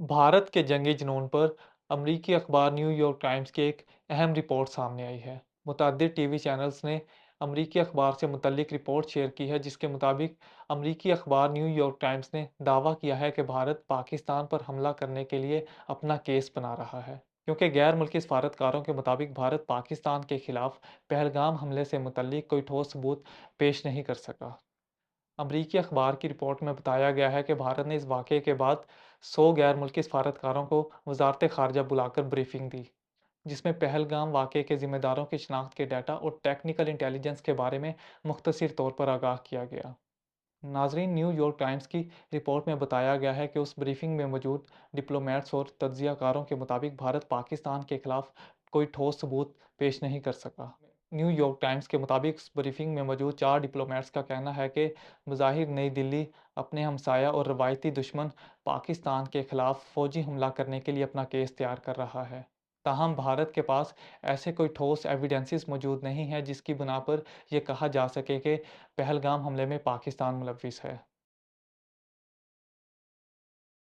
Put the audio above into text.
भारत के जंगी जुनून पर अमरीकी अखबार न्यूयॉर्क टाइम्स की एक अहम रिपोर्ट सामने आई है। मुतअद्दिद टीवी चैनल्स ने अमरीकी अखबार से मुतल्लिक रिपोर्ट शेयर की है, जिसके मुताबिक अमरीकी अखबार न्यूयॉर्क टाइम्स ने दावा किया है कि भारत पाकिस्तान पर हमला करने के लिए अपना केस बना रहा है, क्योंकि गैर मुल्की सफारतकारों के मुताबिक भारत पाकिस्तान के खिलाफ पहलगाम हमले से मुतल्लिक कोई ठोस सबूत पेश नहीं कर सका। अमरीकी अखबार की रिपोर्ट में बताया गया है कि भारत ने इस वाक़े के बाद 100 गैर मुल्की सफारतकारों को वजारत ख़ारजा बुलाकर ब्रीफिंग दी, जिसमें पहलगाम वाक़े के ज़िम्मेदारों की शनाख्त के डाटा और टेक्निकल इंटेलिजेंस के बारे में मुख्तसर तौर पर आगाह किया गया। नाजरीन, न्यूयॉर्क टाइम्स की रिपोर्ट में बताया गया है कि उस ब्रीफिंग में मौजूद डिप्लोमेट्स और तज्जियाकारों के मुताबिक भारत पाकिस्तान के खिलाफ कोई ठोस सबूत पेश नहीं कर सका। न्यूयॉर्क टाइम्स के मुताबिक इस ब्रीफिंग में मौजूद 4 डिप्लोमेट्स का कहना है कि बज़ाहिर नई दिल्ली अपने हमसाया और रवायती दुश्मन पाकिस्तान के खिलाफ फौजी हमला करने के लिए अपना केस तैयार कर रहा है। ताहम भारत के पास ऐसे कोई ठोस एविडेंसेस मौजूद नहीं है जिसकी बिना पर यह कहा जा सके कि पहलगाम हमले में पाकिस्तान मुलविस है।